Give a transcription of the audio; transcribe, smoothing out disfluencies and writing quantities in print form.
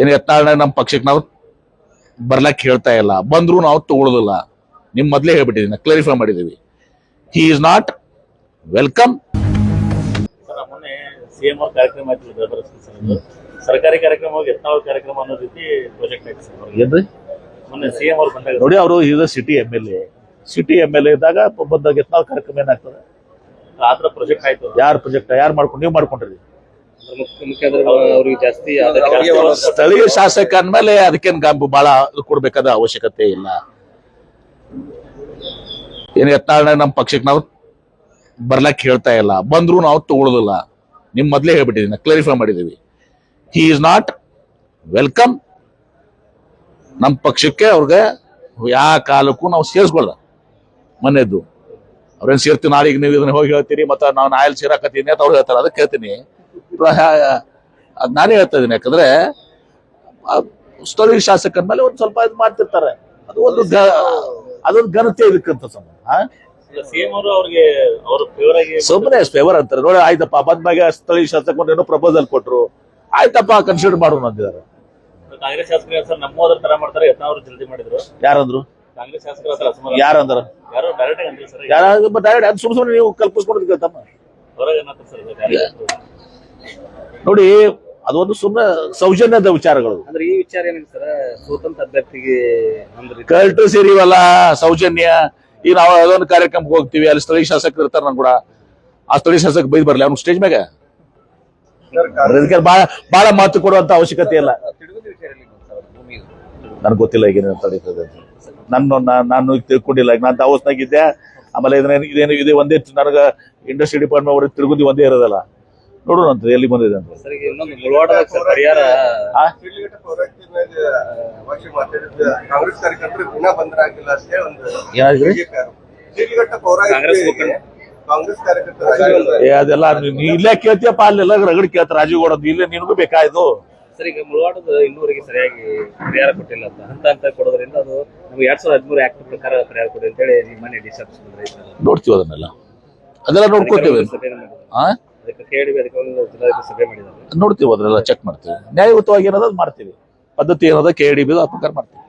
ಏನು ಯತ್ನಾಳ್ ನಮ್ಮ ಪಕ್ಷಕ್ಕೆ ನಾವು ಬರ್ಲಕ್ಕೆ ಹೇಳ್ತಾ ಇಲ್ಲ, ಬಂದ್ರು ನಾವು ತಗೊಳ್ಳೋದಿಲ್ಲ. ನಿಮ್ ಮೊದಲೇ ಹೇಳ್ಬಿಟ್ಟಿದ್ದೀನಿ, ಕ್ಲಾರಿಫೈ ಮಾಡಿದೀವಿ. He is not welcome. ಮೊನ್ನೆ ಸಿಎಂ ಅವ್ರ ಕಾರ್ಯಕ್ರಮ ಆಯ್ತು, ಸರ್ಕಾರಿ ಕಾರ್ಯಕ್ರಮ ಯತ್ನಾಳ್ ಕಾರ್ಯಕ್ರಮ ಅನ್ನೋ ರೀತಿ ಪ್ರಾಜೆಕ್ಟ್ ಆಯ್ತು ಏನ್ರಿ. ಮೊನ್ನೆ ಸಿಎಂ ಅವ್ರು ಬಂದಾಗ ನೋಡಿ, ಅವರು ಈಗ ಸಿಟಿ ಎಂ ಎಲ್ ಎ ಇದ್ದಾಗ ಬಂದಾಗ ಯತ್ನಾಳ್ ಕಾರ್ಯಕ್ರಮ ಏನಾಗ್ತದೆ? ಆತರ ಪ್ರಾಜೆಕ್ಟ್ ಆಯ್ತು. ಯಾರು ಪ್ರಾಜೆಕ್ಟ್ ಯಾರು ಮಾಡ್ಕೊಂಡು ನೀವು ಮಾಡ್ಕೊಂಡ್ರಿ? ಅವ್ರಿಗೆ ಜಾಸ್ತಿ ಸ್ಥಳೀಯ ಶಾಸಕ ಅಂದ್ಮೇಲೆ ಅದಕ್ಕೇನು ಬಹಳ ಕೊಡ್ಬೇಕಾದ ಅವಶ್ಯಕತೆ ಇಲ್ಲ. ಏನು ಯತ್ನಾಳ್ ನಮ್ಮ ಪಕ್ಷಕ್ಕೆ ನಾವು ಬರ್ಲಕ್ಕೆ ಹೇಳ್ತಾ ಇಲ್ಲ, ಬಂದ್ರು ನಾವು ತಗೊಳ್ಳೋದಿಲ್ಲ. ನಿಮ್ ಮೊದಲೇ ಹೇಳ್ಬಿಟ್ಟಿದ್ದೀನಿ, ಕ್ಲಾರಿಫೈ ಮಾಡಿದೀವಿ. He is not welcome. ನಮ್ಮ ಪಕ್ಷಕ್ಕೆ ಅವ್ರಿಗೆ ಯಾವ ಕಾಲಕ್ಕೂ ನಾವು ಸೇರಿಸ್ಕೊಳ್ಳ. ಮನೆಯದ್ದು ಅವ್ರೇನ್ ಸೇರ್ತೀವಿ, ನಾಳೆಗೆ ನೀವು ಇದನ್ನ ಹೋಗಿ ಹೇಳ್ತೀರಿ, ಮತ್ತೆ ನಾವು ನಾಯಲ್ಲಿ ಸೇರಾಕತ್ತೀನಿ ಅಂತ ಅವ್ರು ಹೇಳ್ತಾರೆ. ಅದಕ್ಕೆ ಹೇಳ್ತೀನಿ, ಅದ್ ನಾನೇ ಹೇಳ್ತಾ ಇದೀನಿ. ಯಾಕಂದ್ರೆ ಸ್ಥಳೀಯ ಶಾಸಕರ ಮೇಲೆ ಒಂದ್ ಸ್ವಲ್ಪ ಇದು ಮಾಡ್ತಿರ್ತಾರೆ. ಅದು ಅದೊಂದು ಘನತೆ ಇದಕ್ಕಂತ ಸುಮ್ಮನೆ ಫೇವರ್ ಅಂತಾರೆ. ನೋಡಿ, ಆಯ್ತಪ್ಪ ಬಂದ್ಮ್ಯಾಗ ಸ್ಥಳೀಯ ಶಾಸಕ ಏನೋ ಪ್ರಪೋಸಲ್ ಕೊಟ್ರು, ಆಯ್ತಪ್ಪ ಕನ್ಸಿಡರ್ ಮಾಡೋಣ ಅಂದಿದ್ದಾರೆ. ಕಾಂಗ್ರೆಸ್ ಶಾಸಕರು ನಮ್ಮೋದ್ರ ತರ ಮಾಡ್ತಾರೆ, ಯತ್ನಾಳ್ ಜಲ್ದಿ ಮಾಡಿದ್ರು. ಯಾರಂದ್ರು? ಕಾಂಗ್ರೆಸ್ ಶಾಸಕರು ಯಾರಂದ್ರ? ಯಾರೋ ಡೈರೆಕ್ಟ್ ಅಂದ್ರಿ ಸರ್. ಡೈರೆಕ್ಟ್ ಅದು ಸುಮ್ಮನೆ ನೀವು ಕಲ್ಪಿಸ್ಕೊಂಡು ತಮ್ಮ ನೋಡಿ, ಅದೊಂದು ಸುಮ್ಮನೆ ಸೌಜನ್ಯದ ವಿಚಾರಗಳು. ಅಂದ್ರೆ ಈ ವಿಚಾರ ಏನಿದೆ ಸರ್, ಸ್ವತಂತ್ರ ಅಭ್ಯರ್ಥಿಗೆ ಕರೆಕ್ಟ್ ಸೇರಿವಲ್ಲ ಸೌಜನ್ಯ. ಈಗ ನಾವು ಅದೊಂದು ಕಾರ್ಯಕ್ರಮಕ್ಕೆ ಹೋಗ್ತೀವಿ, ಅಲ್ಲಿ ಸ್ಥಳೀಯ ಶಾಸಕರು ಇರ್ತಾರೆ. ನನ್ ಕೂಡ ಆ ಸ್ಥಳೀಯ ಶಾಸಕ ಬೈದ್ ಬರ್ಲಿ ಅವ್ನು ಸ್ಟೇಜ್ ಮ್ಯಾಗ. ಅದಕ್ಕೆ ಬಹಳ ಮಾತು ಕೊಡುವಂತ ಅವಶ್ಯಕತೆ ಇಲ್ಲ. ನನ್ಗೆ ಗೊತ್ತಿಲ್ಲ ಈಗ ನಾನು ತಿಳ್ಕೊಂಡಿಲ್ಲ. ಈಗ ನಾನು ದಾವೋಸ್ನಾಗಿದ್ದೆ. ಆಮೇಲೆ ಇದೇನು ಇದೆ ಒಂದೇ, ನನಗ ಇಂಡಸ್ಟ್ರಿ ಡಿಪಾರ್ಟ್ಮೆಂಟ್ ಅವ್ರಿಗೆ ತಿರುಗುದಿ ಒಂದೇ ಇರೋದಲ್ಲ. ನೋಡೋಣ ಅಂತ ಎಲ್ಲಿ ಬಂದಿದೆ ಅಂತ. ಅದೆಲ್ಲ ಇಲ್ಲೇ ಕೇಳ್ತೀಯಪ್ಪ, ಅಲ್ಲೆಲ್ಲ ರಗಡ್ ಕೇಳ್ತಾರೆ. ರಾಜೀವ್ ಗೌಡ ಇಲ್ಲೇ ನಿನಗೂ ಬೇಕಾಯ್ತು ಸರ್. ಈಗ ಮುಳವಾಡದ ಇನ್ನೂವರೆಗೆ ಸರಿಯಾಗಿ ಪರಿಹಾರ ಕೊಟ್ಟಿಲ್ಲ ಅಂತ ಕೊಡೋದ್ರಿಂದ ಅದು ನಮ್ಗೆ 2013 ಆಕ್ಟ್ ಪ್ರಕಾರ ಪರಿಹಾರ ಕೊಡಿ ಅಂತ ಹೇಳಿ ನಿಮ್ಮನೆ ಡಿಸಿಷನ್ ನೋಡ್ತೀವಿ. ಅದೆಲ್ಲ ನೋಡ್ಕೋತೀವಿ. ಸಭೆ ಮಾಡಿದ್ದಾರೆ, ನೋಡ್ತೀವಿ. ಅದನ್ನೆಲ್ಲ ಚೆಕ್ ಮಾಡ್ತೀವಿ. ನ್ಯಾಯಯುತವಾಗಿ ಏನದ ಮಾಡ್ತೀವಿ. ಪದ್ಧತಿ ಏನದ KDB ಆ ಪ್ರಕಾರ ಮಾಡ್ತೀವಿ.